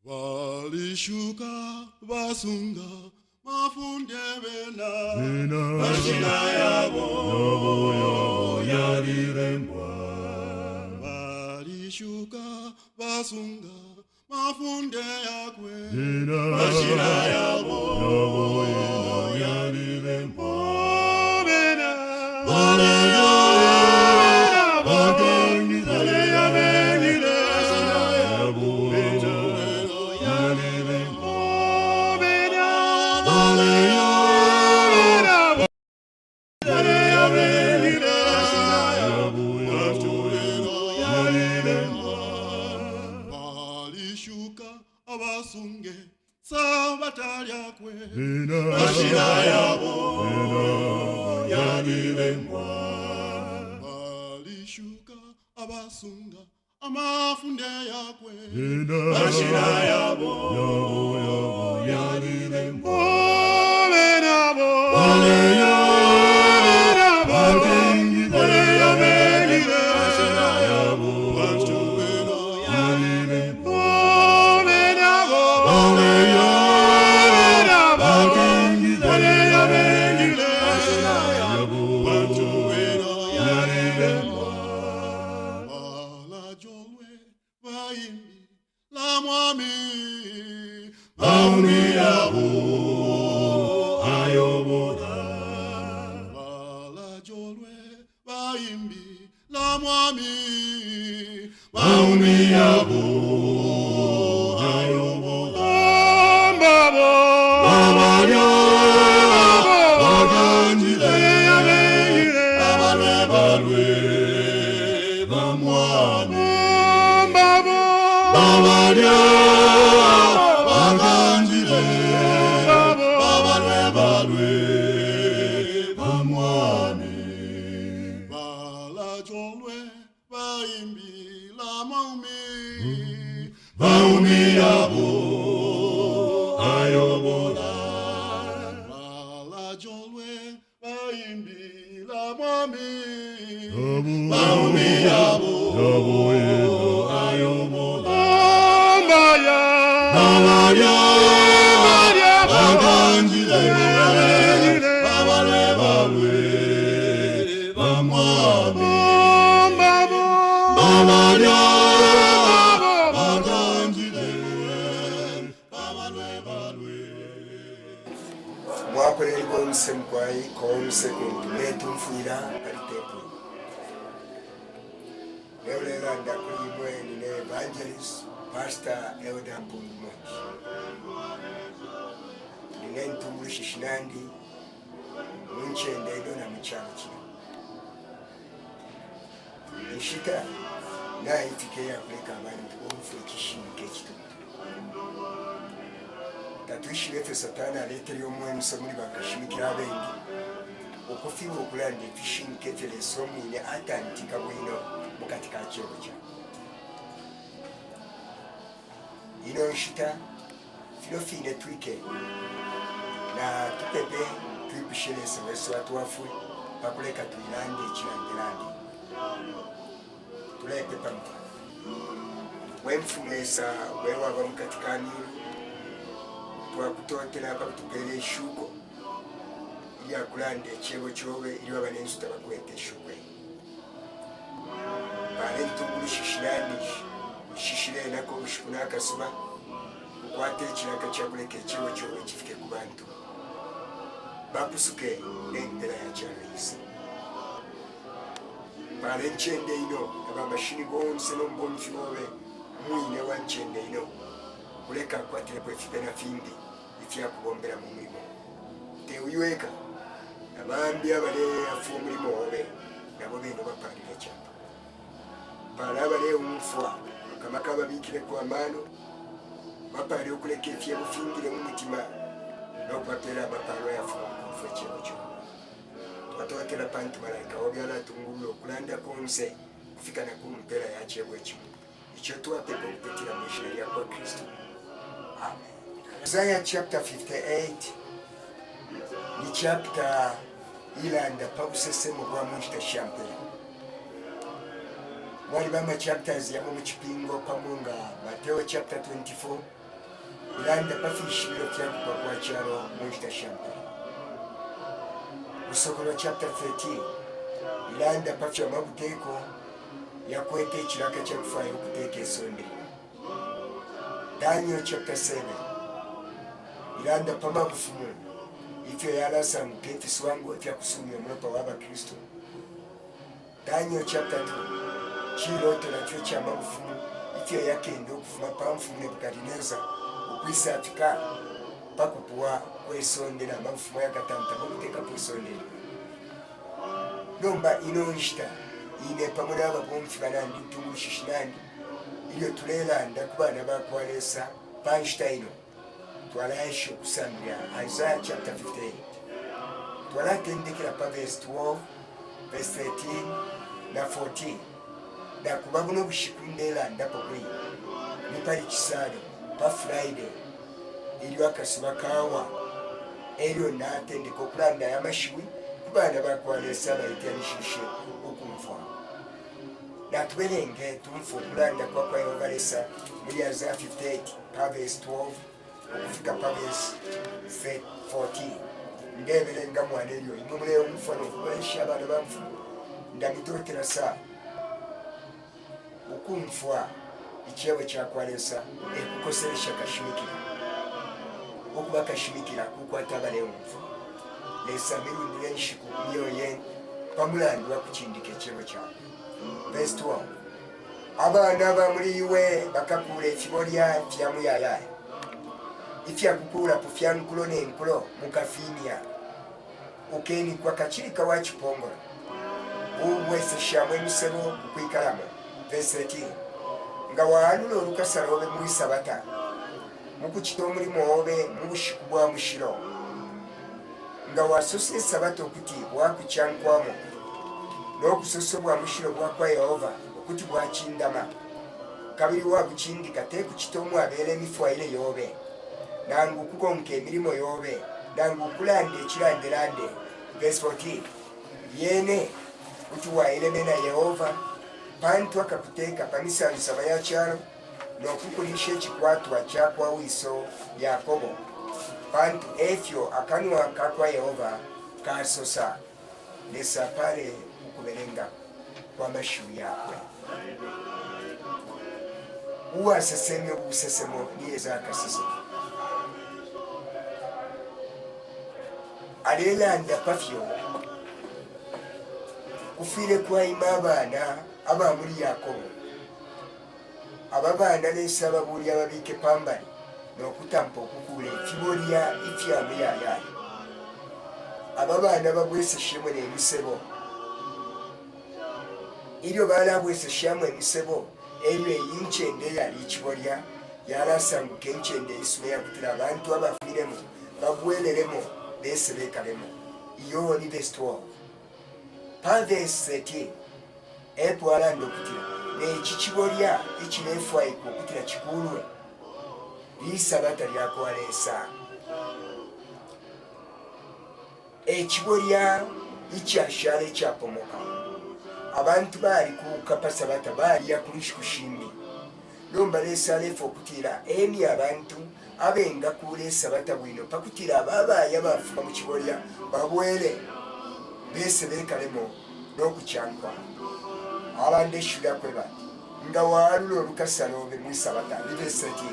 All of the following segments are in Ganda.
Walishuka basunga mafunde bena Bashina yabo yarirembwa. Walishuka basunga mafunde yakwe Bashina yabo yarirembwa. Bena abasunge sabatalya kwe Bashina yabo yarirembwa. Balishuka abasunga amafunde yakwe Bashina yabo yarirembwa. Evangelist Pastor Elder Mpungmoji ninentumbulishi shinandi munchende edo na mchalo kino nshita na itike ya kuleka abantu omufu ekishinike ekitutu tatuishirete satana aleteri omwenu somuli bakashimikira abengi okufiwa okulanda ekishinike telesomwine atantika bwino mukati ka kyebo kya ino nshita filofine twike na tupepe tuipishilese wesu watu wafwe pakuleka tuilande ichilandelande tulete pamuka wemfumesa wewava mkatikani twakutotela pakutupele ishuko ili akulande chebo chowe ili waba nensuta bakwete ishukwe pale ntungulu shishilani shishile nako ushikuna akasuba ukwate chilaka chakuleke chebo chowe chifike kubantu bapusuke nentela ya charisi pale nchende ino abamashini bonse nombomfi bobe mwine wa nchende ino kuleka kwatile kwefipe na findi ifya kubombera mu mulimo te uyiweka abambi abale afu mulimo obe nabo bino bapalire cyapa pala abale umfwa kamaka babikire kwa mano bapali okuleka ifye bufingire mu mutima no kwatela bapalo ya fu chebo cho twatotela pantu malaika obyala tungulo kulanda konse kufika na kumpera ya chebo echo icho twapepa kupetira maisha ya kwa Kristo. Amen. Isaiah chapter 58 ni chapter ilanda pausesemo kwa munchita shampela wali bama chapters ya mu chipingo pamunga Mateo chapter 24 ilanda pafishibiro kyakukwa kwa kyalo mwekita shampere Usokolo chapter 13 ilanda pafya mabuteko yakwete ekiraka kyakufaayo okuteeka esonde Daniel chapter 7 ilanda pamabufumu ifyo yalasanguka efiswangu efyakusumya omulopa w'abakristo Daniel chapter 2 kiroto nakyo kyamabufumu ifyo yakenda okufuma pamufumu Nebukadineza okwisaatika pakupuwa kwesonde n'amabufumu yakatamutama okuteeka kwesonde nomba inonshita ine pamwe n'abagomfi banandi ntungushishinandi ilyo tulelanda ku baana bakwalesa panshita ino twalayesha okusambira Isaiah chapter 58 twalatendekera pa verse 12 verse 13 na 14 nakuba buno bushiku ndelandapo bwe nipali kisalo pa Friday ilyo akasiba kawa elyo natendeka okulanda y'amashiwi ku baana bakwalesa bayitanishishe okumva natuberenge tumfu okulanda kwa Yehova lesa muri Isaiah 58 pa verse 12 okufika pa verse 14 ndeberenga mwana elyo imwe muleyo omufano okubalesha abaana bamfu ndamitotera saa okumfwa ikiyawe kyakwalesa ekukoseresha kashimikira okuba kashimikira kukwata abaleyo omufwa lesa mirundi lenshiku myoye pamulandwa kukindika ekiro kyawe verse 12 abaana bamuliwe bakakula ekibolya kyamuyayaya ifyakukula pufyankulo n'enkulo mukafinia ukenikwa kachirika wa chipongola uwese shamu emisebo kukwikalama verse 13 nga waalula olukasala obe mulisabata mukukita omulimu obe mubushiku bwa mushiro nga wasosa esabata okuti bwakukyankwamu n'okusosa bwa mushiro bwakwa Yehova okuti bwakindama kabiri wabukindika tekukita omu abeera emifwaire yobe nangu kukonka emirimu yobe nangu okulanda ekirandelande verse 14 yene kuti wairemena Yehova pantu akakuteeka pamisalisaba ya kyalo n'okukulisha ekikwatwa kyakwa wiso Yakobo pantu efyo akanwa kakwa Yehova kasosa nesapale ukuberenga kw'amashiru yakwe uwasesemye obusesemo niyeza akasesemo alelanda pafyo kufire kwaima abaana abamuli Yakobo ababaana lesa babulya babike pambali n'okutampa okukula ekibolya ikyamuyayaya ababaana babwese shemwe n'emisebo ilyo balabwese shamu emisebo elyo eyinkyende yali ekibolya yalasanguka enkyende eisume yakutira abantu abafiremu babweleremu bese bekalemo iyo ni verse 12 pa verse 13 etwalanda okutira nekikibolya ekinefwaiko okutira kikulwe lisabata lyakwalesa ekibolya ikyashala ekyapomoka abantu bali kukapa sabata bali yakulishikushimbi lomba lesa lefa okutira eni abantu abenga kulesa batabwino pakutira ababaaya bafuka mu kibolya babwere bese bekalemo n'okukyankwa abande shula kweba nga waalula olukasalo obe mwisabata libesati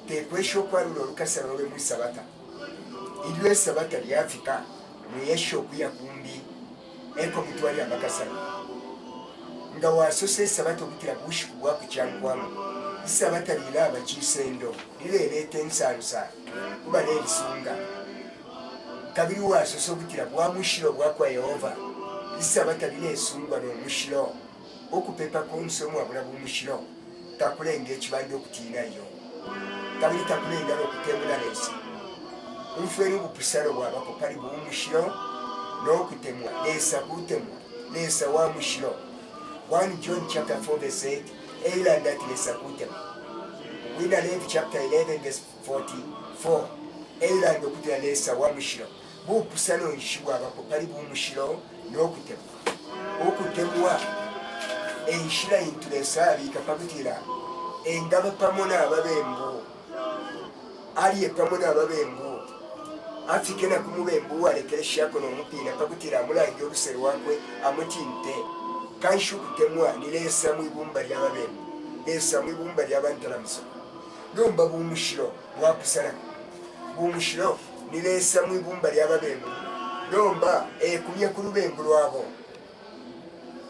tekwesho kwalula olukasalo obe mwisabata ilyo esabata lyafika mweyesho okuya kumbi eko mitwali amakasalo nga wasosa esabata okutira bushiku bwakukyankwamu isabata lilaba kisendo lileleta ensansa kuba n'ebisunga kabiri wasosa okutira bwa mushiro bwakwa Yehova isabata linesungwa n'omushiro okupepa konsomu wabula bw'omushiro takulenga ekibanja okutiinayo kabiri takulenga n'okutemula lesi umufweni obupusalo bwabako pali bw'omushiro n'okutemwa lesa kutemwa lesa wa mushiro 1 John chapter 4 verse 8 Eilanda tilesa kutema Wina Levi chapter 11 verse 44 Eilanda kutela lesa wa mushiro bupusalo nshibwa abako pali bw'omushiro n'okutema okutemwa enshira intulesa abika pakutira engaba pamona ababembo aliye pamwe n'ababembu afike na kumubembu alekere shako n'omupiira pakutira amulangira olusero wakwe amutinte kanshukutemwa nilesa mu ibumba ly'ababembu lesa mu ibumba ly'abantalamuso lomba bumushiro wakusala bumushiro nilesa mu ibumba ly'ababembu lomba ekumye ku lubembu lwabo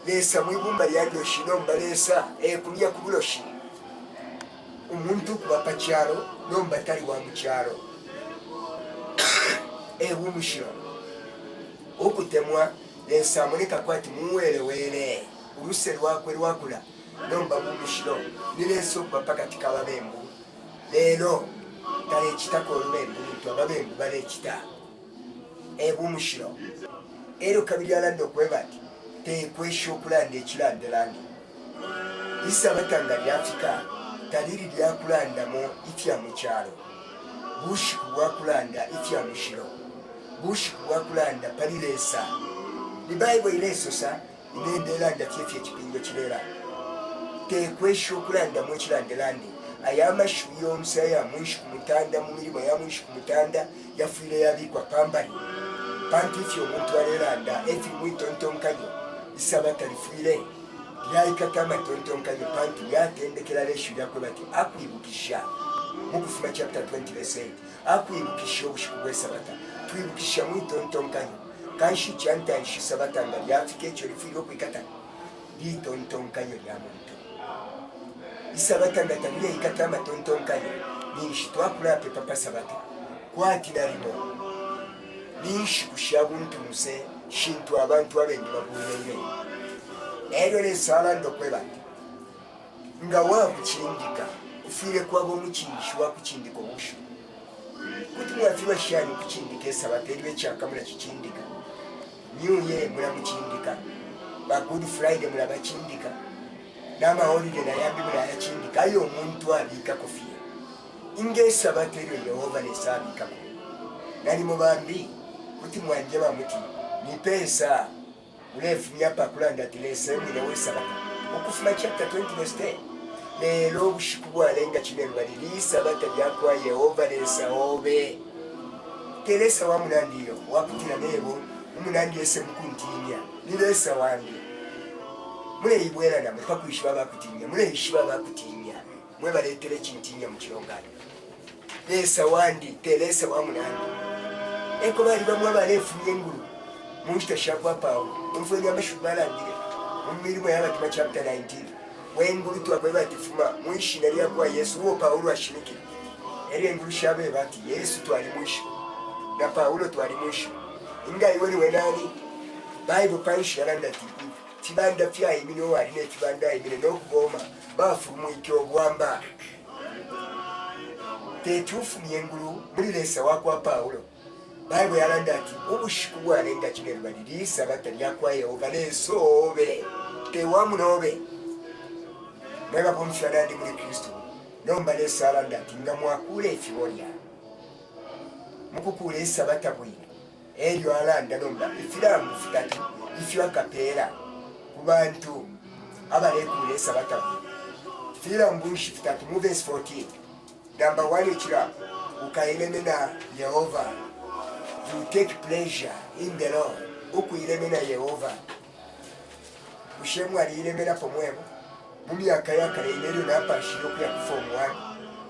lesa mu ibumba lyandoshi lomba lesa ekumye ku buloshi umuntu kuba pakyalo lomba tali wa mukyalo bumushiro okutemwa lesa muleka kwati muwelewele uluse lwakwe lwakula lomba bumushiro nilesa okuba pakati k'ababembu leero talekitako olubembu muntu ababembu balekita bumushiro ero kabiri alanda okweba ati tekwesha okulanda ekilandelandi isabatanga lyafika taliri lyakulandamu itya mukyalo bushiku bwakulanda itya mushiro bushiku bwakulanda palilesa ni Bible ilesosa inendelanda fyefye ekipingo kirera tekwesha okulandamu ekilandelandi ayamashu yonse yamwishi kumutanda mu mirimo yamwishi kumutanda yafuire yabikwa pambali pantu ifyo omuntu aleranda efi mwitontonkanyo isabata lifuire lyayikatama tontonkanyo pantu yatendekera leshu lyakwe bati akwibukisha mukufuma chapter 20 verse 8 akwibukisha obushiku bw'esabata twibukisha mwitontonkanyo kanshi kyantanshi sabata nga lyafika ekyo lifuire okwikata litontonkanyo lya muntu isabata nga tabile ikatama tontonkanyo ninshi twakulape papa sabata kwatira limo ninshi kusha buntu muse shintu abantu abendi babulele eryo lesala ndokwebati nga wakuchindika ufire kwabo mukinshi wakuchindika obushu kuti mwafiwa shani kuchindika esabata eriwe kyakamula kichindika New Year mula muchindika ba Good Friday mula bachindika nama holiday na yambi mula yachindika ayo omuntu abika kofiya ingesabata eryo Yehova lesabika ko nali mubambi kuti mwanje bamuti ni pesa ulefu myapa kulanda tilese mwine wesabata okufuma chapter 20 verse 10 lero obushiku bwalenga kinelu balili sabata lyakwa Yehova lesa obe telesa wa munandiyo wakutira nebo umunandi ese mukuntinya nilesa wandi mule ibwera na mukakwishi baba kutinya mule ishiba bakutinya mwe baletere kintinya mu kirongano lesa wandi telesa wa munandi eko bali bamwe balefu nyengulu munchita shakwa Paulo umfenya mashubalandire umirimo y'abatima chapter 19 wengulu twabwe batifuma mwishina lya kwa Yesu wo Paulo ashiriki eri engulu shabe bati Yesu twali mwishi na Paulo twali mwishi inga iwe ni wenani Bible panshi yaranda tibanda fya imino wali ne tibanda imine no kuboma bafu mwikyo bwamba tetufu myengulu muri lesa wakwa Paulo Bible yaranda ati ubushiku bwalenga kinelu balilisa batalyakwa Yehova lesobe tewamunobe mweba pomfyanandi muri Kristo nomba lesa alanda ati nga mwakule efibolya mukukule esabata bwina eryo alanda nomba ifiramu fitatu ifyo kapera kubantu abalekule esabata bwina firamu bunshi fitatu mu verse 14 number 1 ikira ukailemena Yehova. You take pleasure in the Lord. Ukuilemena Yehova. Ushemu aliilemena pomwemo. Mumi akayaka ineryo napa shiro kuya kufomu wani.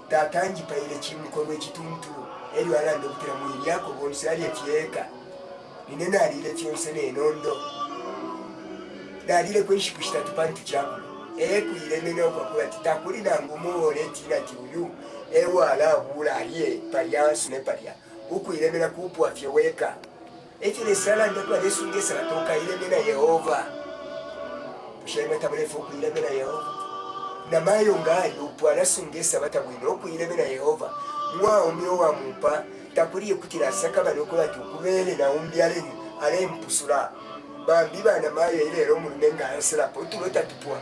Tatanji pa ile chimukono chitunturu. Eri alanda kutira mwili yako bonse aliyetieka. Ninena alile fionsene enondo. Na alile kwenshi kushitatu pantu chako. Kuilemena kwa kuwa titakuri na ngumu oleti na tiuyu. Ewa ala hula aliye pariansu ne paria. Uku ilemena kupu afyeweka eti lesala ndakwa lesunge toka ilemena Yehova ushayima tabulefu uku ilemena Yehova na mayo ngali upu alasungesa batabwino uku ilemena Yehova mwa omyo wa mupa takuriye kutira saka baloko bati ukubele na umbyale ale mpusula bambi bana mayo ilero mu nenga ansela potulota tupwa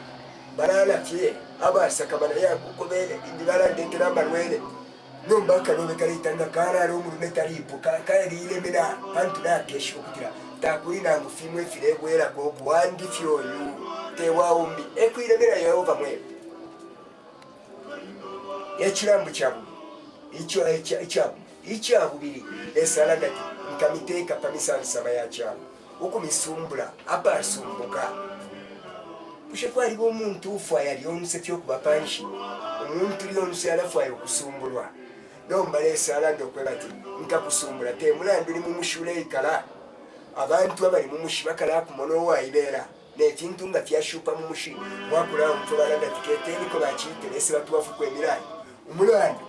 balala fye aba saka bana ya ukubele indibala ndetera malwele nomba kanobe kalitanga kara ro mu metalipo kari ilemena pantu na kesho kutira takuri na ngufimwe firebwera ko bwandi fyoyu te waumbi ekuilemera Yehova mwe ekirambu kyabu ikyabubiri esala ndati nkamiteeka pamisansama yakyalo okumisumbula apa asumbuka pushe kwaliwo omuntu ufaya lyonuse fyokuba panshi omuntu lyonuse alafaya okusumbulwa nombala esala ndokweba ti nkakusumbula te mulandu ni mumushula ikala abantu abali mumushi bakala kumono wayibeera nekintu nga fyashupa mumushi mwakulawo mutobala tiketeniko bakiyiterese batuwafu kwemirayi omulandu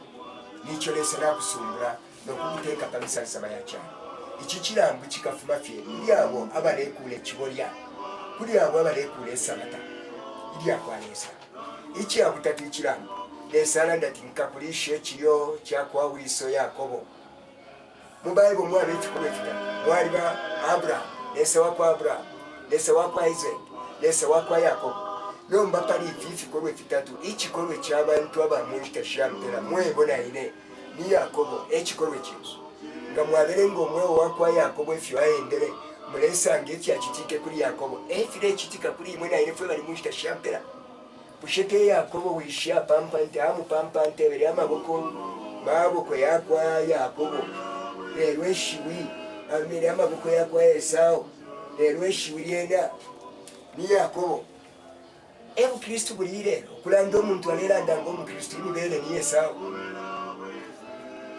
nikyo lesera kusumbula nokuguteeka pamisansama yakyalo iki kirambu kikafuma fye ilyabo abalekula ekibolya kuli abo abalekula esabata ilyakwalesa ikyabutatu ikirambu lesala ndati nkakulisha ekiryo kyakwawuliso Yakobo mu Bible mwabe ekikobo ekitatu mwali ba Abraham lesewa kwa Abraham lesewa kwa Isaac lesewa kwa Yakobo nomba pali ififikolwe kitatu ikikolwe ky'abantu abamuntashampera mwebona ine ni Yakobo ekikolwe kyezo nga mwaberenga omwewo wakwa Yakobo efyo ayendere mulesange ekyakitike kuli Yakobo efire ekitika kuli imwe naine fwe bali muntashampera pushete Yakobo wisha pampante amu pampante beri amaboko yakwa Yakobo lero eshiwi amere amaboko yakwa Esau lero eshiwi lyenda ni Yakobo ebu Kristo bulire kulanda omuntu aleranda ngo Kristo ibere ni Esau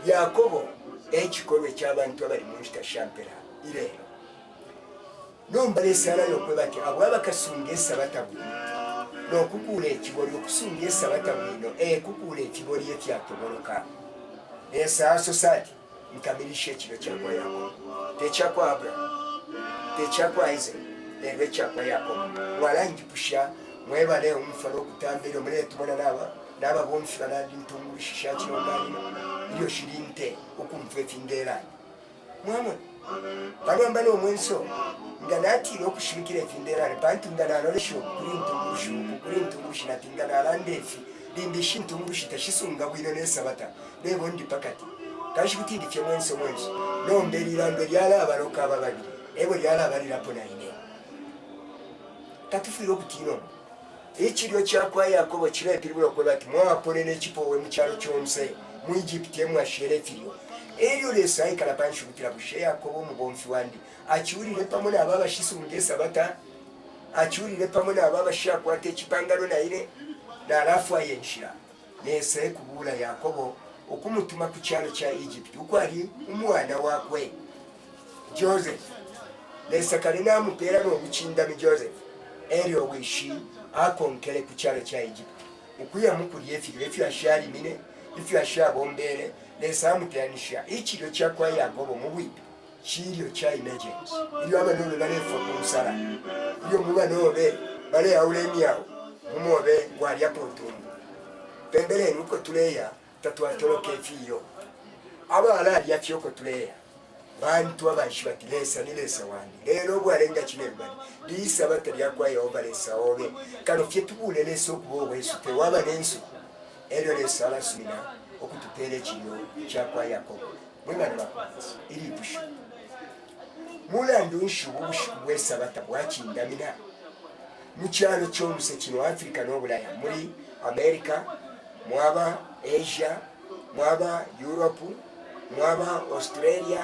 Yakobo ekikolwe ky'abantu abali muntashampera irero nomba lesala yokwebati abo abakasunga esabata bwino nokukula ekiboli okusunga esabata bwino kukula ekiboli ekyatoboloka esa society nkamilisha ekiro kyakwa Yakobo tekyakwa Abraham tekyakwa Isaac lero ekyakwa Yakobo mwalangipusha mwebale omufalo okutambira omuletumona n'aba bomfi banandi ntungushisha kirombalino ilyo shirinte okumva efinderani mwamwe balwamba n'omwenso nga natira okushirikira efinderani panti nga nalolesha kuri ntungushi nati nga nalanda efi limbishi ntungushi tashisunga bwino nesabata nebo ndi pakati kashikuti ndifye mwenso nombe lirando lyala abaloka aba babiri ebo lyala abalirapo naine tatufire okutino ekiryo kyakwa Yakobo kireetebwa kweba ati mwapone n'ekipowe mu kyalo ky'omuse mu Egypt mwashere efiryo eryo lesa ikala panshi kutira bushe Yakobo mu bomfi wandi achiurire pamwe n'ababa shisunga esabata achiurire pamwe n'ababa shakwate ekipangalo naire n'alafu ayenshira nese kubula Yakobo okumutuma ku kyalo kya Egypt uko ali umwana wakwe Joseph lesa kalina mupera n'obukinda mi Joseph eryo wishi akonkele ku kyalo kya Egypt ukuya mukuli efiryo ashali mine ifyo ashabombere lesa mutyanisha ikiryo kyakwa Yakobo mu bwipi kiryo kya emergency iyo abanone balefa ku nsala iyo mubanobe bale aulemiao mumobe gwalya potumbu pembele nuko tuleya tatwatoloke fiyo abala ya fyoko tuleya bantu abashibati lesa ni lesa wandi lero bwarenga kinebani lisa batalya kwa Yehova lesa obe kano fyetubule lesa okubo wesute waba nensu eryo lesa la sina okutupera ekiryo kyakwa Yakobo mwebana bakwanzi iri bushu mulandu nshubu bwesabata bwakindamina mu kyalo ky'omuse kino Africa n'Obulaya muri America mwaba Asia mwaba Europe mwaba Australia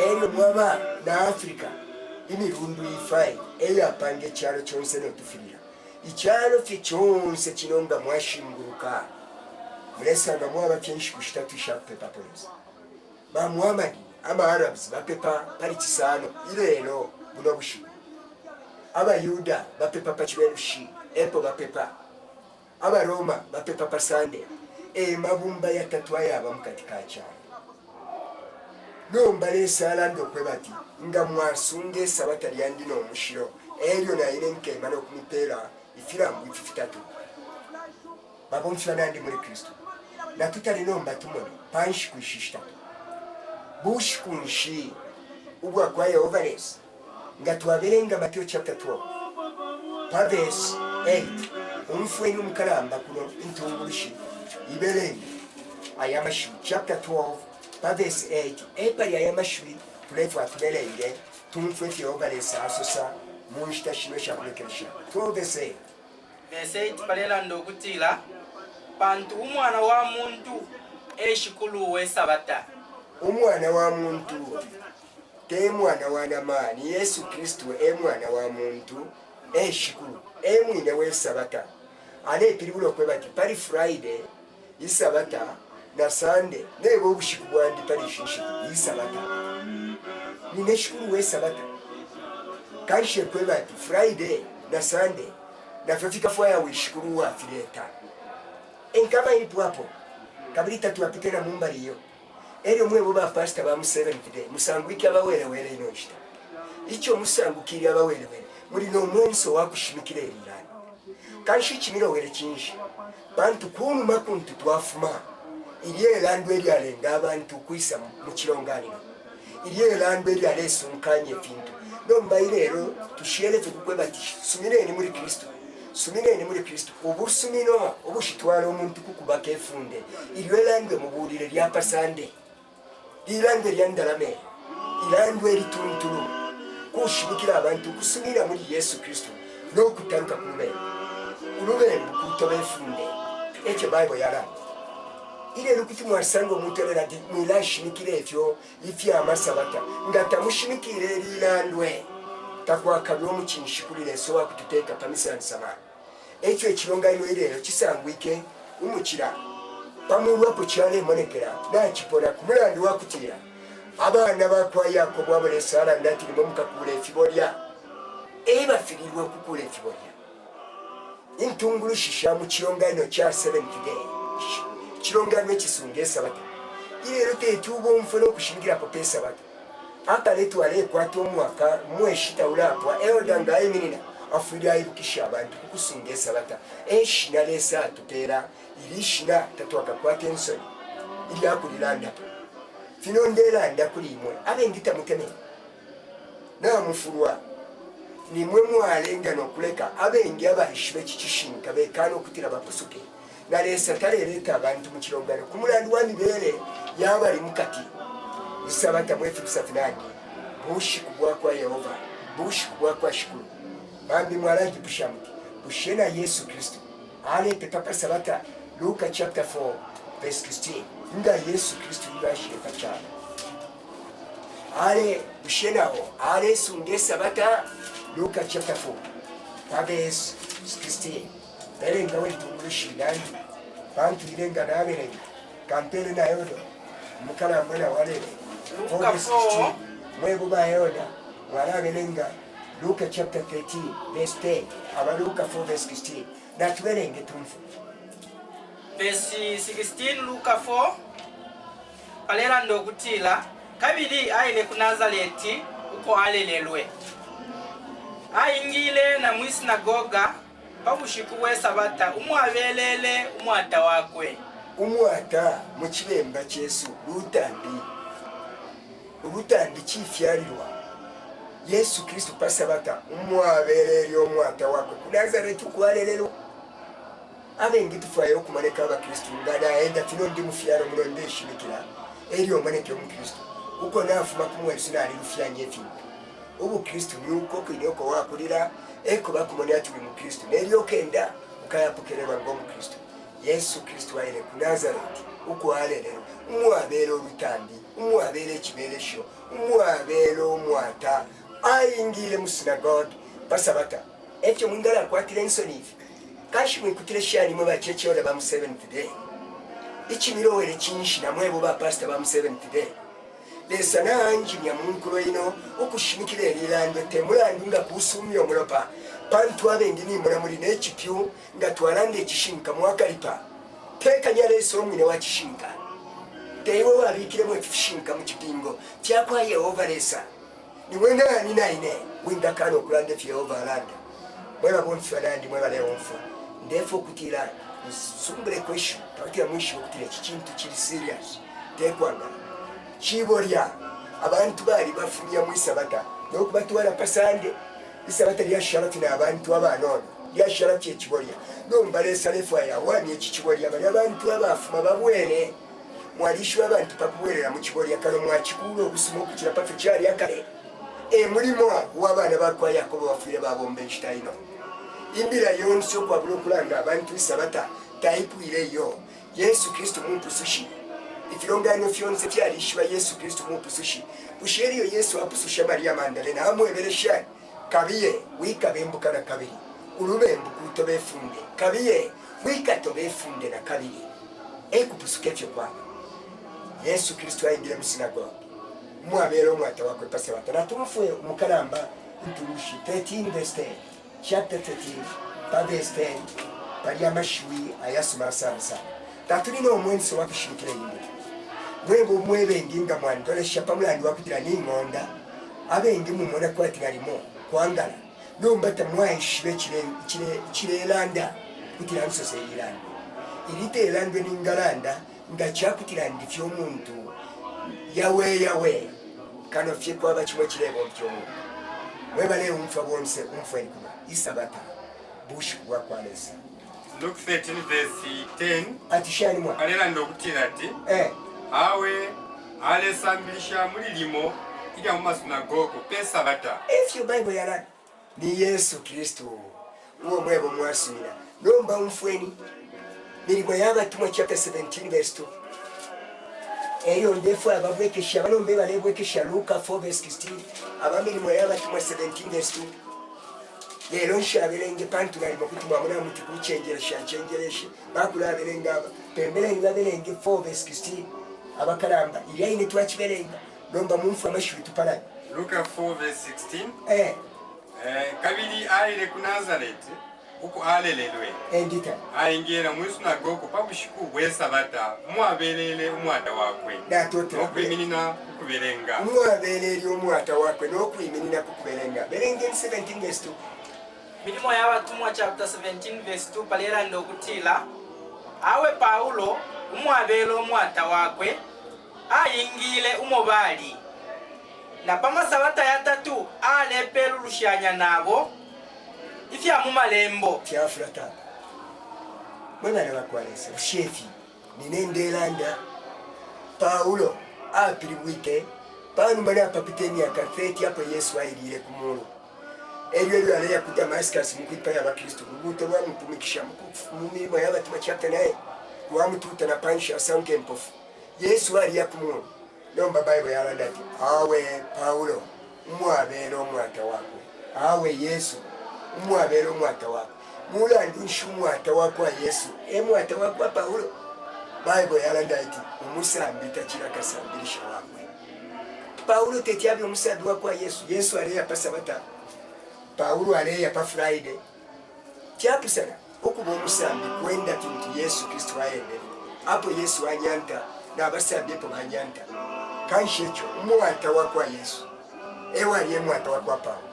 eryo mwaba na Africa imirundu ifai eyo apange kyalo kyonse n'otufirira ikyalo kye kyonse kino nga mwashinguruka mulesanga mwaba kenshi kushitatu sha pepa police ba Muhammad ama Arabs bapepa pali kisano ilero buno bushi aba Yuda bapepa pachiwerushi epo bapepa aba Roma bapepa pasande mabumba ya tatwa yaba mukatika cyane nomba lesala ndokwebati nga mwasunge sabata lyandi no mushiro eryo na ile nkema no kumupera ifirambu ifitatu babonshwa nandi muri Kristo na tutali nomba tumone panshi kushishita bush kunshi ubwa kwa Yehova lesa nga twaberenga Matthew chapter 12 verse 8 umfwe n'umukaramba kuno intungurushi iberenga ayamashu chapter 12 verse 8 epari ayamashu tulefu atuberenge tumfwe Yehova lesa asosa munshita shino shakulekesha 12 verse 8 palela ndokutila pantu umwana wa muntu eshikulu w'esabata. Omwana wa muntu temwana wa namaani Yesu Kristo mwana wa muntu eshikulu mwine w'esabata aleetiribulo okwebati pali Friday isabata na Sunday nebo obushiku bwandi pali shishiku isabata nine eshikulu w'esabata kanshe kwebati Friday na Sunday nafefika fwaya wishikulu wafireta enkama ipwapo kabiri tatu apitena mumbaliyo eryo mwebo ba pastor ba mu 7th day musangwiki abawelewele ino nshita icho musangukiri abawelewele muri no mwenso wakushimikira erirani kanshi kimiro wele kinshi bantu kunu makuntu twafuma iliye landu eri alenga abantu kwisa mu kironganiro iliye landu eri alesunkanye vintu nomba ilero tushiele tukukwebati sumireni muri Kristo sumineni muri Kristo obusumino obushitwala omuntu kukubaka efunde iliyo landu mubulire lya pasande ilange lyandalame ilandu erituntulu kushimikira abantu kusumira muri Yesu Kristo n'okutaruka kulubembu kutoba efunde ekyo Bible yala ile lukuti mwasanga omuntu era ndi mwilashimikira efyo ifya amasabata ngatamushimikire erilandwe takwakabyo mukinshikulire so wakututeeka pamisa nsama ekyo ekirongano irero kisangwike umukira pamulwapo kyale monekera nakipona kumulandi wakutira abana bakwa Yakobo abone Sara ndati limo mukakule efibolya bafirirwe kukula efibolya intungulu shisha mu kirongano kya 7th day kirongano kisunga esabata irero tetubo mfano kushingira po pesa bata akaletu alekwata omwaka mweshita ulapwa eodanga eminina afurira ibukisha abantu kukusunga esabata eshina lesa tutera ilishina tatwaka kwate ensoni ili akulilanda fino ndelanda kulimwe abengita muteme na mufurwa nimwe mwalenga nokuleka abengi abahishibe kikishinka bekano kutira bakusuke na lesa tareleta abantu mu kirongano kumulandi wa mibere yabali mukati isabata mwefu kusafinani bushi kubwa kwa Yehova bushi kubwa kwa shukuru bambi mwalaji bushamuti bushena Yesu Kristo alete papa sabata Luka chapter 4 verse 16 nga Yesu Kristo ngashire pachana ale bushenao ale sunge sabata Luka chapter 4 verse 16 berenga weturushi ndani bantu irenga nabere kampele na yodo mukala mbona wale Luka 4 mwebo ba yoda wala belenga Luka chapter 13 verse 10 aba Luka 4 verse 16 na tuberenge tumfu verse 16 Luka 4 palera ndokutila kabili aile ku Nazareti uko alelelwe ayingile na mwisinagoga pabushiku bw'esabata umwabelele umwata wakwe umwata mu kibemba Yesu urutambi kifyarirwa Yesu Kristo pasabata umwabelele umwata wakwe ku Nazareti kwalelelo abengi tufayo kumaneka aba Kristo ngada enda tino ndi mufyaro mulonde shimikira eriyo maneke mu Kristo uko nafuma kumwesu nali rufyanye fi ubu Kristo nuko kwinoko wakulira eko bakumone ati mu Kristo neriyo kenda ukayapokererwa ngo mu Kristo Yesu Kristo aile ku Nazareti uko alelero umwabelo urutambi umwabelo ekiberesho umwabelo umwata ayingile mu synagogue pasabata ekyo mungala kwatira ensonifi kashi mwikutire shani mwe bacheche ola ba mu 7th day ichimirowele chinshi na mwebo ba pastor ba mu 7th day lesa nanji nya munkulo ino okushimikira elilando temulandi nga kusumya omulopa pantu abengi ni muna muri n'ekipyu nga twalande ekishinka mwakalipa teka nyaleso omwine wa kishinka tewe wabikire mwe kishinka mu kipingo kyakwa Yehova lesa ni wenda ni naine winda kano kulande Yehova alanda mweba bonfu alandi mweba leonfu ndefo kutira sumbere kweshu takira mwisho kutira kikintu kiri serious tekwanga chibolya abantu bali bafumya mu isabata nokubatwala pasande isabata lya sharati na abantu abanono lya sharati ekibolya nomba lesa lefa ya wani ekikibolya bali abantu abafuma babwene mwalishwa abantu pakubwerera mu kibolya kalo mwakikulo okusoma okukira pafe kyali akale mulimo wabana bakwa Yakobo bafire babombe ekitaino imbira yonso kwa bulokulanga abantu isabata taipu ile yo Yesu Kristo muntu sushi ifilongano fyonse fyalishwa Yesu Kristo mupusushi usheriyo Yesu apususha Maria Magdalena amweberesha kabiye wikabembuka na kabiri urubembu kutobefunde kabiye wikatobefunde na kabiri ekupusuke fyo kwa Yesu Kristo ayingire mu sinagogue mwabero mwata wakwe pase batana tumufwe mukaramba nturushi 13 verse 10 chapter 13 pa verse 10 pali amashwi ayasoma sana tatuli no mwensi wakushikira yinde mwebo mwebenge nga mwandole shapa mulandi wakutira ni ngonda abenge mumona kwatiralimo kwangala nombata mwaishibe chirelanda kutira nsose iranda irite elandwe ningalanda ngachakutira ndifyo omuntu yawe kano fye kwaba kimwe kirebo mpyomuntu mwebale umfa bonse umfa enkuma isabata bushi kwa kwalesa Luke 13 verse 10 atishani mwa alela ndokutira ati awe alesambilisha mulilimo ija mu masinagogo pesa bata if your bible yala ni Yesu Kristo uwo mwebo mwasumira nomba umfweni milimo y'abatumwa chapter 17 verse 2 eyo ndefu abavekesha banombe balebwekesha Luka 4 verse 16 abamilimo y'abatumwa 17 verse 2 lero nshabelenge pantu nali mukutumwa muna muti kuchenjeresha bakula abelenga aba pembelenga belenge 4 verse 16 abakalamba iliaine twachibelenga nomba mumfu amashuri tupala Luka 4 verse 16 kabili aile ku Nazareti uko alelelwe endita ayingera mu sinagogo pabushiku bwesabata mwabelele umwata wakwe datota okwiminina kubelenga mwabelele umwata wakwe nokwiminina kukubelenga belenge 17 verse 2 milimo y'abatumwa chapter 17 verse 2 palera ndokutila awe Paulo umwabele omwata wakwe ayingile umobali na pamasabata ya tatu alepelu lushanya nabo ifya mumalembo fyafurata mwana bakwalesa ushefi ninendelanda Paulo apiriwike panu mana papiteni ya kafeti hapo Yesu ailile kumuru elyo yale ya ku Damascus mukwipa ya bakristo ubuto bwa mutumikisha mumilimo y'abatumwa chapter 9 wa mututa na pansha sanke mpofu Yesu ali yakumuru nomba bible yalanda ati awe Paulo umwabelo omwata wakwe awe Yesu umwabelo omwata wakwe mulandi nshumwata wakwa Yesu emwata wakwa Paulo bible yalanda ati umusambi takira kasambirisha wakwe Paulo tetyabi umusambi wakwa Yesu ali yapasa bata Paulo ali yapa Friday kyapusana okuba umusambi kwenda kintu Yesu Kristo ayende apo Yesu anyanta nabasambi po banyanta kanshecho umwata wakwa Yesu ewali mwata wakwa Paulo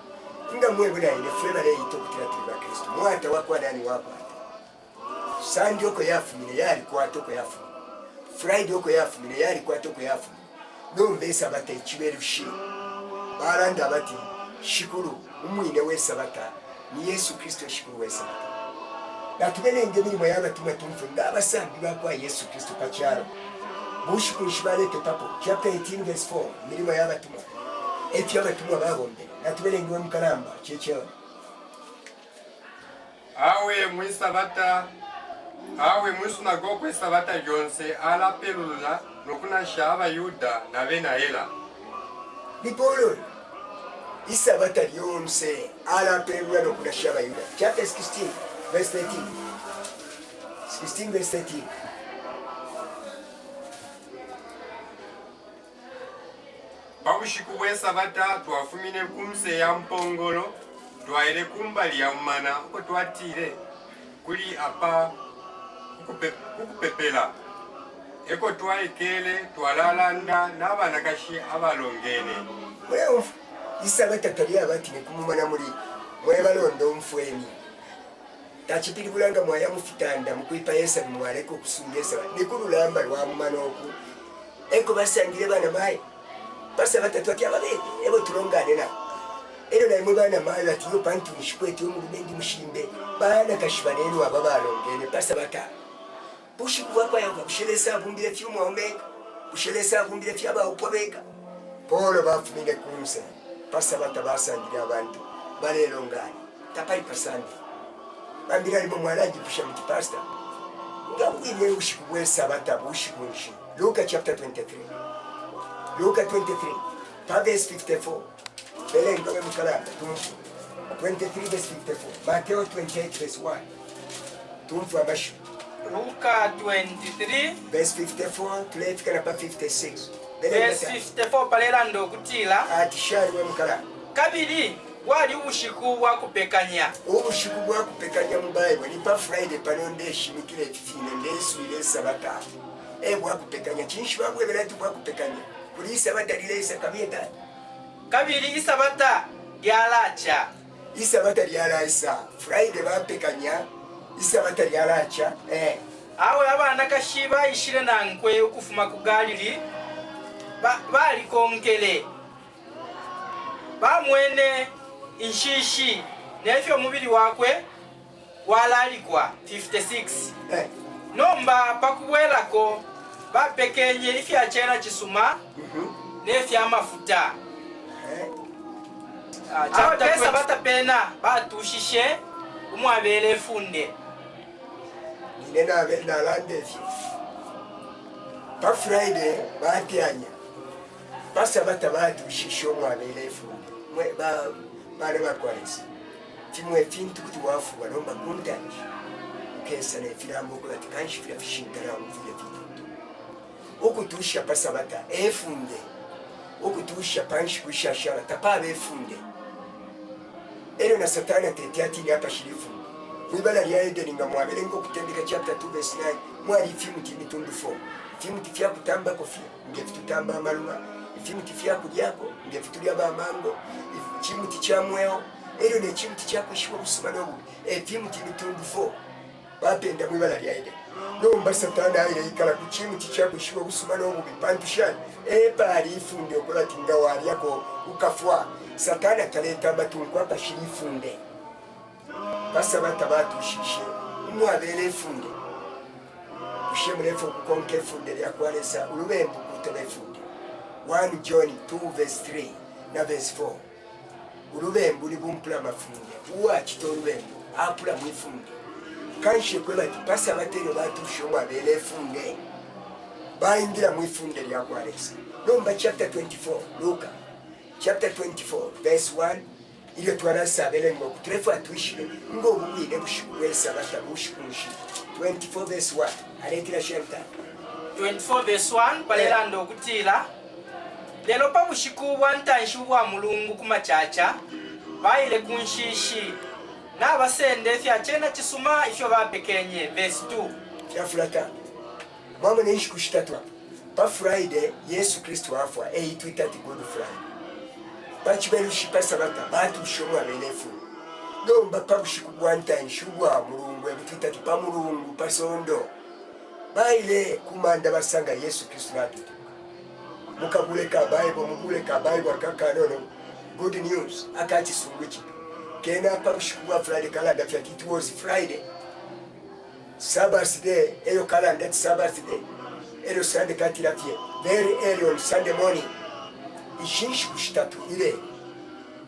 nga mwebula ile fweba le itokutira tuba Kristo mwata wakwa nani wakwa Sunday oko yafumile yali kwa toko yafu Friday oko yafumile yali kwa toko yafu nombe sabata ichiberushi baranda bati shikuru umwine wesabata ni Yesu Kristo shikuru wesabata natubelenge milimo y'abatumwa tumfu ngabasambi bakwa Yesu Kristo pacharo bushikuru shibalete papo chapter 18 verse 4 milimo y'abatumwa eti y'abatumwa babombe natubelenge mukalamba chechewa awe mwisabata awe mwisinagogo esabata yonse alapelula nokunasha abayuda na benaela Nipolo isabata lyonse alapelula nokunasha abayuda chapter 16 verse 13 16 verse 13 pabushiku bwesabata twafumine kumse ya mpongolo twaile kumbali ya mmana uko twatile kuli apa kukupepela eko twaikele twalalanda n'abanakashi abalongene Mweo isabata tali abati nekumumana muri mwebalondo umfweni tachipili kulanga mwaya mufitanda mukwipa Yesu mwaleko kusungesa nikululamba lwa mumanoku eko basangire bana baye basa batatu ati ababebe ebo tulongane na ero na imwe bana mayo ati yo pantu nishikwete yo mu rubendi mushimbe bana kashibanenu ababalongene basa bata bushi kuwa kwa yanga bushelesa avumbire fyumu omeka bushelesa avumbire fyaba upobeka Paulo bafumine kumse basa bata basangira abantu balelongane tapali pasandi bambira libo mwalaji pusha mutipasta ngabwine ushikubwesa bata bushi kunshi Luke chapter 23. Luke 23, verse 54. Belenga we mukalanda tumfu. 23 verse 54. Matthew 28 verse 1. Tumfu abashu. Luka 23 verse 54 tulefika napa 56. verse 54 palera ndokutila ati shali we mukalanda. Kabiri wali ubushiku bwa kupekanya. Ubushiku bwa kupekanya mu Bible ni pa Friday panonde shimikire fine ndesu ile sabata. Bwa kupekanya chinshi babwe belati bwa kupekanya. Kuli sabata lilesa kabita. Kabiri isabata lyalacha. Isabata lyalaisa. Friday bapekanya. Isabata lyalacha. Awe abana kashiba ishire nankwe okufuma ku Galili bali kongele. Bamwene inshishi nefyo mubiri wakwe walalikwa 56. Nomba pakubwelako bapekenye ifya chena chisuma nefya amafuta. Pesa batapena batushishe umwabele funde. Nina abenda landefye. Pa Friday batyanya. Pasa batabatushishe umwabele funde. Bale bakwalisa. Timwe fintu kuti wafu balomba kundanji. Kesa ne filambo kwa tikanshi fila fishintara mvile fintu. Okutusha pasa bata efunde. Okutusha panshi kushashara tapaba efunde. Ero na Satana tetiati ni hapa shirifu. Mwibala lya Eden nga mwabele ngo kutendeka chapter 2 verse 9. Mwali fimu timitundu 4. Fimu tifya kutamba kofia. Nge fitutamba maluma. Fimu tifya kudyako. Nge fitulia ba mango. Chimu tichamweo. Ero ne chimu tichakwishwa busumanobu. Fimu timitundu 4. Bapenda mwibala lya Eden. Nomba Satana ile ikala ku chimu tichakwishwa busumanobu bipantushani. Pali ifunde okola tinga wali yako ukafwa. Satana taleta batungu hapa shirifunde. Basa batabatushishe. Umwabele funde. Ushemrefu kukonke funde ya kualesa ulubembu kutebe funde. 1 John 2 verse 3 na verse 4. Ulubembu libumpula mafunde. Uwa chito ulubembu. Apula mwifunde. Kanshe kweba tipasa batero batushe umwabele funde. Baingira mwifunde ya kualesa. Nomba chapter 24. Luka. Chapter 24, verse 1, ile tuarasa belengo kutrefu atuishile ngo ubwine bushikwesa batabushikunshi. 24 verse 1, aletira shenta. 24 verse 1 palera ndokutila lelo pa bushiku bwa ntanshu bwa mulungu kumachacha baile kunshishi na basende fya chena chisuma ifyo bapekenye. Verse 2 fyafulata mama neishi kushitatwa pa Friday Yesu Kristo afwa twitati Good Friday. Bachibelushi pasa bata batu shomu abelefu. Nomba pabushiku bwanta nshubwa mulungu ebitwita tupa mulungu pasondo. Baile kumanda basanga Yesu Kristo natutu. Mukabuleka Bible muguleka Bible akaka nono. Good news akati sunguchi. Kena pabushiku bwa Friday kalanda fya it was Friday. Sabbath day eyo kalanda Sabbath day. Eyo Sunday katila fye. Very early on Sunday morning. Ishinshi kushitatu ile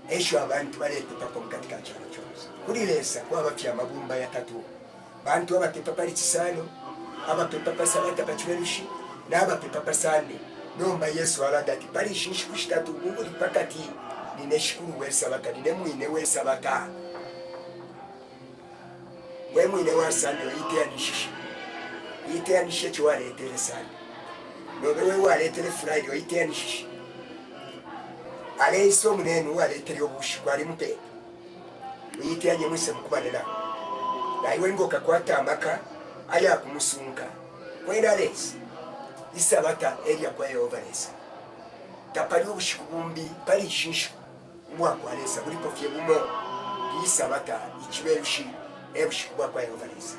esho abantu balete papa mkatika chama chose kulilesa kwa bafya mabumba ya tatu bantu abapepa pali chisano abapepa pasalata pachiwelushi na abapepa pasande nomba Yesu alanda ati pali ishinshi kushitatu nguli pakati nineshikuru wesabata ninemwine wesabata mwine wasande ite anishe chwaletere sana nobewe waletere Friday ite anishe ale iso munenu waletere obushikwa ali mupe uyite anye mwise mukubanira na iwe ngoka kwata amaka aya kumusunka kwenda les isabata elia kwa Yovanesa tapali obushiku bumbi pali shishu mwako alesa bulipo fye bumo isabata ichiberushi ebushiku kwa Yovanesa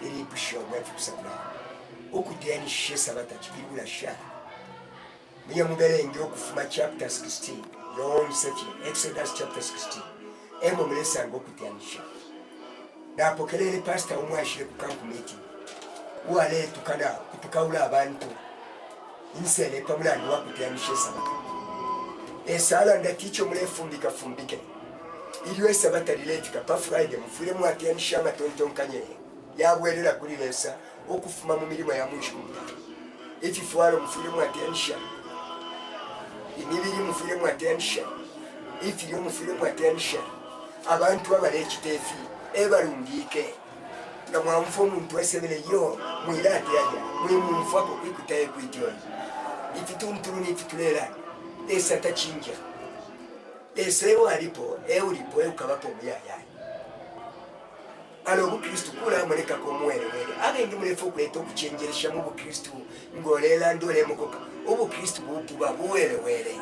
ili busho mwefu kusabula okuteni shishe sabata chipirula sha Miya mubelenge okufuma chapter 16. Yon sefi, Exodus chapter 16. Emo mlesa ngo kutianisha. Na apokelele pastor umwashire ku camp meeting. Uwale tukana kutukaula abantu. Insele pamulandi wa kutianisha sabata. Esala ndaticho mlefumbika fumbike. Iliwe sabata liletika pa Friday mfule mwatianisha matonton kanye. Yabwelela kulilesa okufuma mu milimo ya mwishu. ififuaro mufire mu attention imibiri mufire mu attention ifiri mufire mu attention abantu abale ekitefi ebalungike nga mwamfu omuntu wesebere yo mwirate yaja mwimunfu ako kwikutaye kwityo ifituntulu nifitulera esata chinja esewo alipo eulipo eukabapo muyaya alo obukristu kula muleka komwerewere agendi mulefu okuleta okuchenjeresha mu bukristu ngolela ndole mukoka obukristu bukuba buwerewere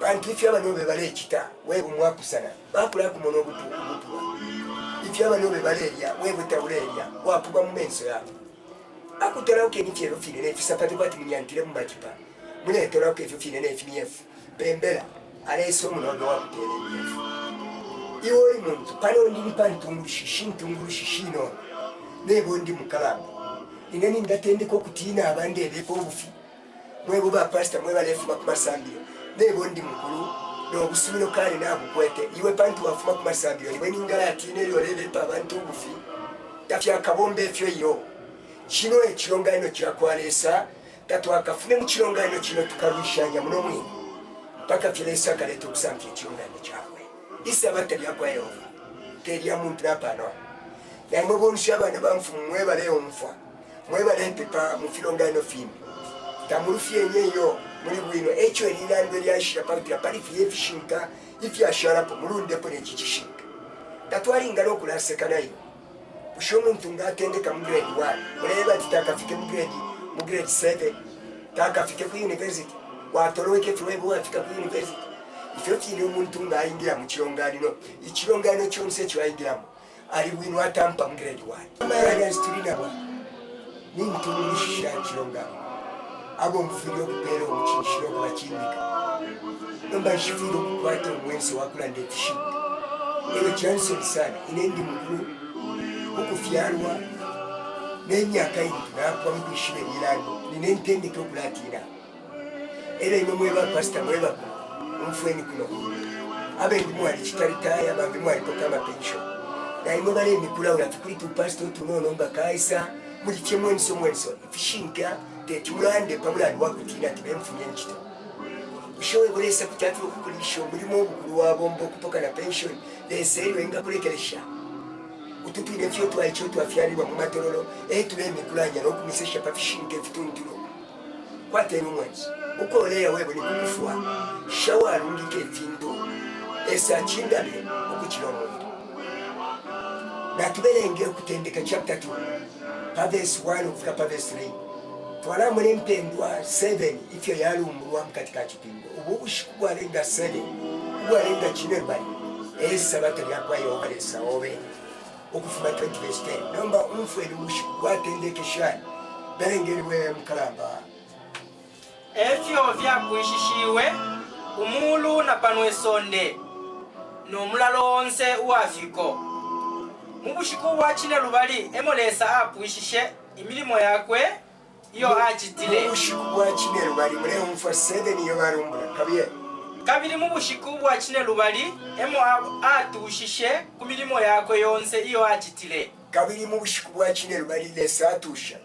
bantu ifya bano bebale ekita webu mwakusana bakula kumono obutuba ifya bano bebale erya webu tawulerya wapuba mu menso yabo akutera okeni kyero fine nefisapati bati munyantire mu makipa muletera okefyo fine nefimyefu bembera alese omunono wakutera emyefu iwe muntu pano ndini pantungulushishino nebo ndi mukalamba ingeni ndatendeko kutina abandi ebeko obufi mwebo ba pastor mweba lefu makumasambiro nebo ndi mukulu n'obusumiro kale nabukwete iwe pantu wafuma kumasambiro iwe ningala atine lyorebe pa abantu obufi tafya kabombe efyo yo kino ekirongano kirakwalesa tatwakafune mu kirongano kino tukarwishanya muno mwini mpaka fyelesa kaleeta okusampya ekirongano kyabwe isaba teryakwa yehova terya muntu napano naye mwebonusya abaana banfumu mwebale omufa mwebale empepa mu firongano fimbi tamulufyenyeyo muri bwino ekyo erirandwe lyashira pakutira palifiye fishinka ifyasharapo mulundepo nekikishinka tatwalingala okulaseka nayo busho omuntu ngaatendeka mu grade 1 muleba ati takafike mu grade 7 takafike ku university watoloweke tuwebu wafika ku university ifyo kiri omuntu ngaayingira mu kirongano ikirongano kyonse kyayingiramu ali bwino atampa mu grade 1 amayanya situlinabwa nintumulishira kirongano abo mufiri okupera omukinshiro okubakindika nomba nshifiri okukwata omwensi wakulanda ekishinga eyo kyansoni sana inendi mukulu okufyalwa n'emyaka iri tunakuba mu kwishira ebyirando ninentendeka okulatira era ino mweba pasita mweba omufweni kuno abendi mwali kitaritaya bambi mwaliko kama pension naye mwebala emikula ula tukuli tupasita otunono nga kaisa muli kyemweniso ifishinka tetimulande pamulandi wakutina tibemfunye nkito ushowe bulesa kutatu okukulisha omulimu obukulu wabomba okutoka na pension leseeriwe nga kulekeresha utupine fyo twaicho twafyalibwa mu matorolo tube emikulanya n'okumisesha pafishinka efituntulo kwata eno mwezi ukoleya webo ni kukufua shawa alungike efinto esa chindabe okukira omuntu natubelenge okutendeka chapter 2 pavesi 1 okufika pavesi 3 twala muli mpendwa 7 ifyo yalumbulwa mukatika kipingo ubu bushiku bwalenga 7 bwalenga kinebali esabata lyakwayo obalesa obe okufuma 20 verse 10 nomba umfweni bushiku bwatendekeshani belengeriwe mukalamba efyo vyakwishishiwe umulu na panwesonde n'omulalo onse uwafiko mubushiku bwakine lubali emolesa apwishishe imilimo yakwe iyo achitile mubushiku bwakine lubali mule umfa 7 iyo barumbula kabiye kabiri mubushiku bwakine lubali emo atushishe kumilimo yakwe yonse iyo achitile kabiri mubushiku bwakine lubali lesa atusha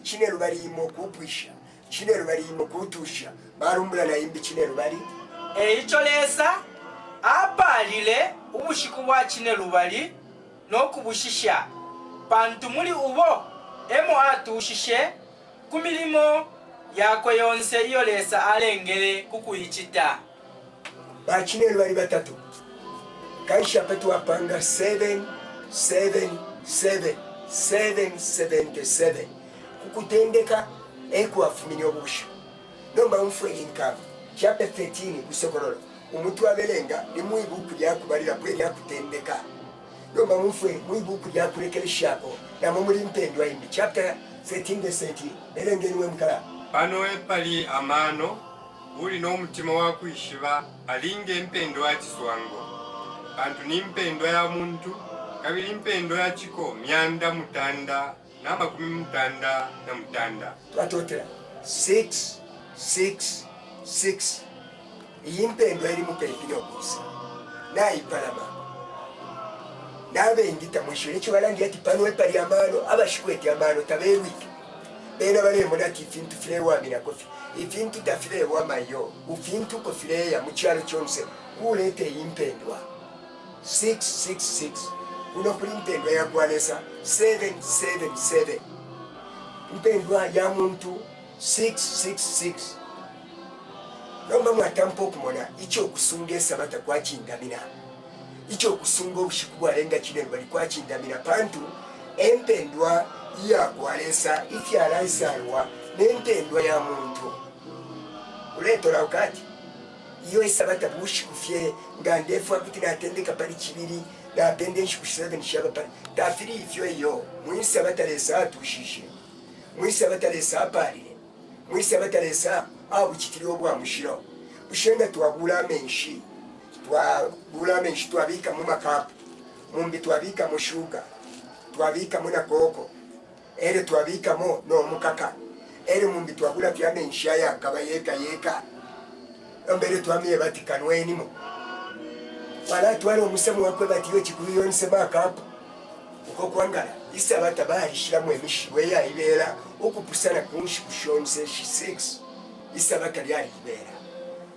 kine lubali imo kupwisha chinelo bali mukutusha barumbula na imbi chinelo bali icho lesa apalile ubushiku bwa chinelo bali nokubushisha pantu muli ubo emo atushishe kumilimo yakwe yonse iyo lesa alengele kukuyichita ba chinelo bali batatu kaisha petu wapanga 777 kukutendeka ekuwafumini obusha nomba mfweni nkama chapter 13 kusokorolo umutu wabelenga ni mwibuku lyakubalira bwe lyakutendeka nomba mfweni mwibuku lyakulekereshako namwe muli mpendwa imbi chapter 13 verse 18 elengeniwe mukala pano epali amano uli n'omutima wakwishiba alinga empendwa ya kiswango bantu ni mpendwa ya muntu kabiri mpendwa ya chiko myanda mutanda n'amakumi mutanda na mutanda twatotera 6 iyi mpendwa eri mupelipini okusa nayipalama nabengita mwishuri ekyo balangira ati pano epali amano abashikweti amano taberwike bena balembona ati ifintu filewamira kofi ifintu tafilewamayo ufintu kofileya mukyalo kyonse kuleeta eyimpendwa 666 kuno kuli mpendwa yagwanesa 777 mpendwa ya muntu 666 nomba mwatampa okumona ekyokusunga esabata kwakindamira ekyokusunga obushiku bwalenga kinene bali kwakindamira pantu empendwa yagwalesa ifyalaisarwa n'empendwa ya muntu uletolawo kati iyo esabata bushiku fye nga ndefwa kuti natendeka pali kibiri napende nshiku 7 shaba pali tafiri ifyo iyo mwisabata lesa atushishe mwisabata lesa apalire mwisabata lesa abukitiriwo bwa mushiro bushenga twagula amenshi twabika mu makapu mumbi twabika mu shuga twabika mu nakoko ere twabika mo no mukaka ere mumbi twagula fyamenshi aya kaba yeka mbere twamiye batikanweni mo wala twali omusemu wakwe batiyo kikubiyo nsema akapu uko kwangala isabata barishiramu emishiwe yaibera okupusana kunshi kushonse 6 isabata lyali libera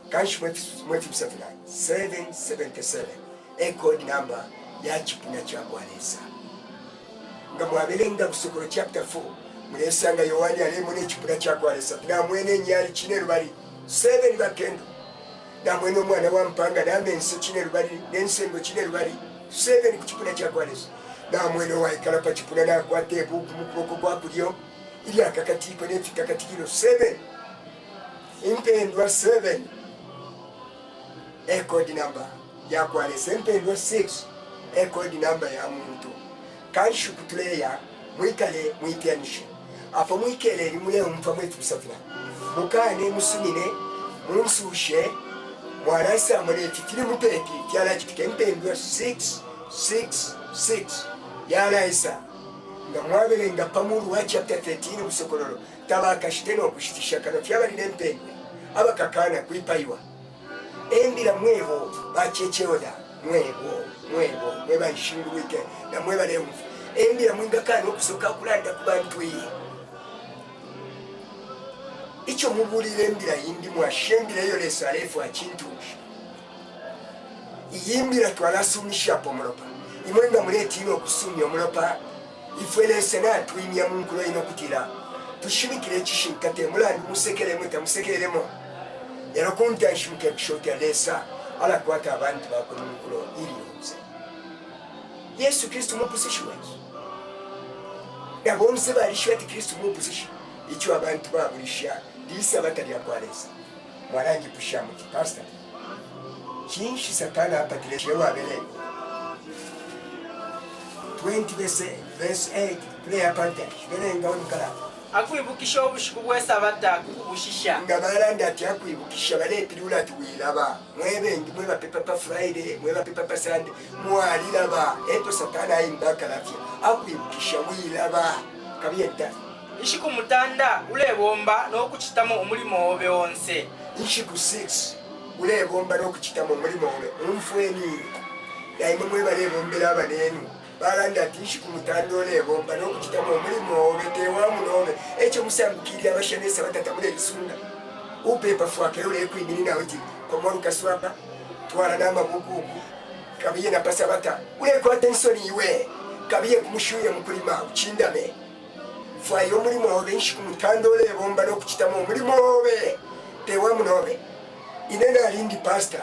kanshi mwefibusafuna 777 code number ya chipuna chakwalesa nga mwabelenga busokolo chapter 4 mulesanga Yohani alemo n'echipuna chakwalesa na mwene nyali chineru bali 7 bakendo na mwene omwana wa mpanga namenso chineru bali nensengo chineru bali 7 kuchipuna chakwalesa na mwene waikala pa chipuna nakwata ebuku mukuboko kwa kulyo ili akakatiko nefika katikiro 7 impendwa 7 code number yakwalesa empendwa 6 code number ya muntu kanshi kutuleya mwikale mwitianishe apo mwikele limule umfa mwetusafuna mukane musunine munsushe mwarasa mureti tiri mupeki tyala kitike empendwa 666 yalaisa nga mwabelenga pamuru wa chapter 13 busokololo tabakashiteno okushitisha kano tyabali nempendwe abakakana kwipaiwa embira mwebo bachecheoda mwebo mweba nshingwike na mweba leumfu embira mwingakana okusoka kulanda ku bantu iyi icho mubulire embira yindi mwashembira yo lesa alefu akintusha iyimbira twarasumisha po mulopa imwenga muletino okusumya omulopa ifwelese natwimya munkulo ino kutira tushimikire ekishinkate mulandi musekeremo tamusekeremo yaro kunta shimke bishoti alesa ala kwata abantu bakuru munkulo iliyonse Yesu Kristo mu position yabo mse barishwati Kristo mu position icho abantu baburisha disa batali akwalesa mwarangi pusha mu pastor kinshi satana apatire shewa abele 20 verse 8 prayer pantage belenga onkala akwibukisha obushiku bw'esabata kubushisha nga balanda ati akwibukisha balepirula tuwilaba mwebendi mweba pepa Friday mweba pepa Sunday mwalilaba eto satana ayimbaka lafya akwibukisha wilaba kabiyetta ishiku mutanda ulebomba n'okukitamu omulimo obe onse ishiku 6 ulebomba n'okukitamu omulimo obe umfweni yaimwe mwebaleebombera abanenu balanda ati ishiku mutanda olebomba n'okukitamu omulimo obe tewamunobe ekyo musambukirira abashanesa batatamula ebisunga upepa fwakero lekwimini nawe ti komolukaswaka twala n'amabugugu kabiye na pasabata ulekwata ensoni iwe kabiye kumushuye mukulima uchindame fwayo omulimo obe ishiku mutanda olebomba n'okukitamu omulimo obe tewamunobe inena alindi pasta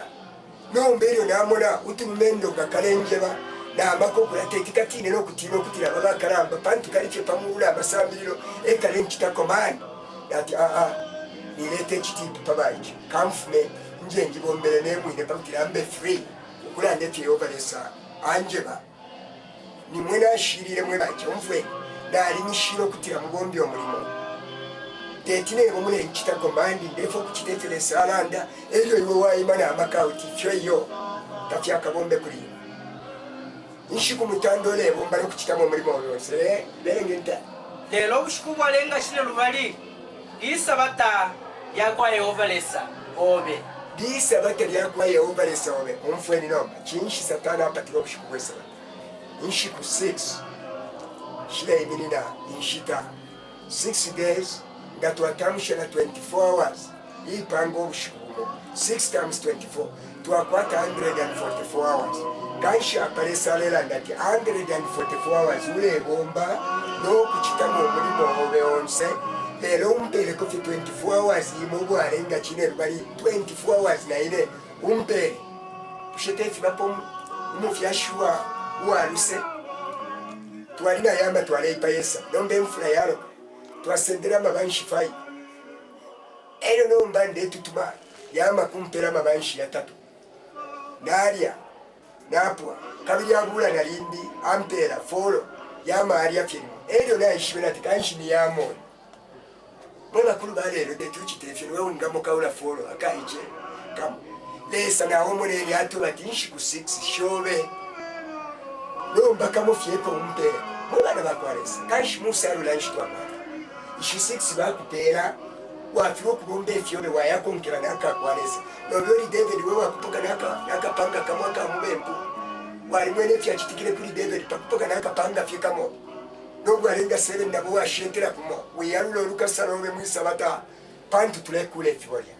nomberio namona utumendo gakalenjeba namako kulatetika tine nokutina okutira babakalamba pantu kalife pamula amasambiriro ekalenkitako mani ati nilete ekitipu pabaiki kamfume nje njibombere nemwine pakutira mbe free okulanda etyeobalesa anjeba nimwe nashirire mwe baki omufwe nalimishiro okutira mubombi omulimo tetinebo mule nkitako mandi ndefo okukiteteresa alanda eryo iwe wayimana amakauti kyo iyo tatyakabombe kuli inshiku mutando lebo mbale okukitamu omulimo olwose lengenta lero obushiku bwalenga kine lubali isabata yakwa Yehova lesa obe disabata lyakwa Yehova lesa obe omufweni nomba kinshi satana apatira obushiku bwesabata inshiku 6 shila iminina inshita 6 days nga twatamsha na 24 hours ipanga obushikumo 6 times 24 twakwata 144 hours kansha aparesalela ndati 144 hours ulebomba n'okukitamu omulimo obe onse lero umpere kofi 24 hours imobwalenga kinero bali 24 hours naine umpere tushetefi bapo umufyashua ualuse twalina yamba twalepa yesa nombe mfula yalo twasendera amabanshi fai ero nomba ndetutuma yama kumpera amabanshi ya 3 nalia napwa kabiri abula nalindi ampera folo yama alia filmu ero naishibena tikanshi ni yamo mwana kulu balero detuchitefye wewe ngamo kaula folo akaije kam lesa na omone yato batinshi ku 6 shobe nomba kamufyeko umpera mwana bakwaresa kanshi musaru lanshi twama ishi 6 bakupera wafiro kubombe fyobe wayakonkera nakakwaresa nobyo David wewe wakupoka nakapanga kamwaka mubempu wali mwene fyachitikire kuri David pakupoka nakapanga fyekamo nobwo alenga 7 nabo washetera kumo wiyarulo lukasalowe mwisabata pantu tulekule fyolia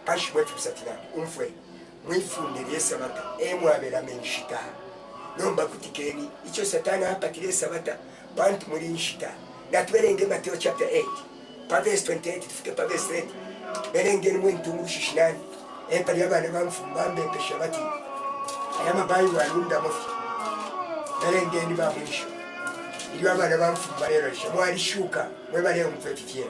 pashi mwetu kusatira umfwe mwifundire sabata emwabera menshita nomba kutikeni icho satana hapa kile sabata pantu muri nshita natwerenge Mateo chapter 8 pa verse 28 tufike pa verse 30 berenge ni mwentu mushishinani pali abana bamfumbambe peshabati ayama bayi walunda mofi berenge ni bamwisho ili abana bamfumba lero shamwali shuka mwebale umfetiye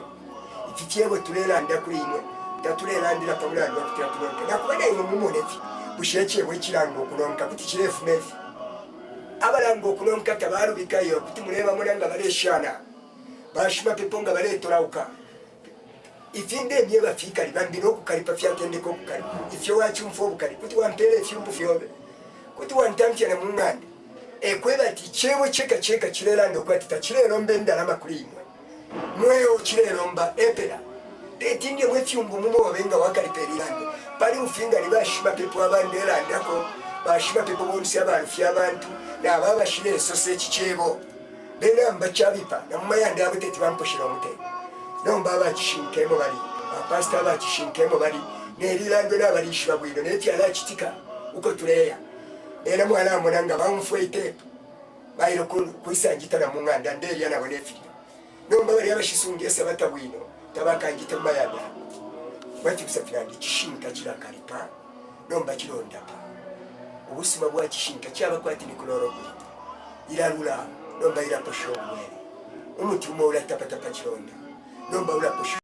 tulela ndakuri imwe tatulela ndira pamula ndo kutaturonka nakubana imwe mumonefi busheche bwekirango kulonka kuti kirefu mefi abalango kulonka tabaru bikayo kuti muleba mulanga baleshana bashima peponga baletorauka ifinde mye bafika libambino kukalipa fyatendeko kukali ifyo wachi mfo bukali kuti wampele fyumbu fyobe kuti wantamfya na mungande kweba ti chewo cheka chirela ndo kwati tachirelo mbenda na makulimwe mweyo chirelo mba epera tetinge mwe fyumbu mumo wabenga wakaliperilande pali ufinga libashima pepo abandela ndako bashima pepo bonsi abantu abantu na baba shire sausage chebo bena mbachabipa na mmayande abuteti bamposhira omute nomba abakishinkemo bali apasta abakishinkemo bali nelilando n'abalishwa bwino neti alakitika uko tuleya era mwana munanga bamfuite bayiro kuisangita na munganda nderi yana bonefi nomba bali abashisungiye sabata bwino tabakangita mbayanda bati kusafirandi kishinka kirakalipa nomba kironda ubusima bwa kishinka cyabakwati nikoloro irarura nomba iraposho mwere umutima uratapatapa kironda nomba uraposho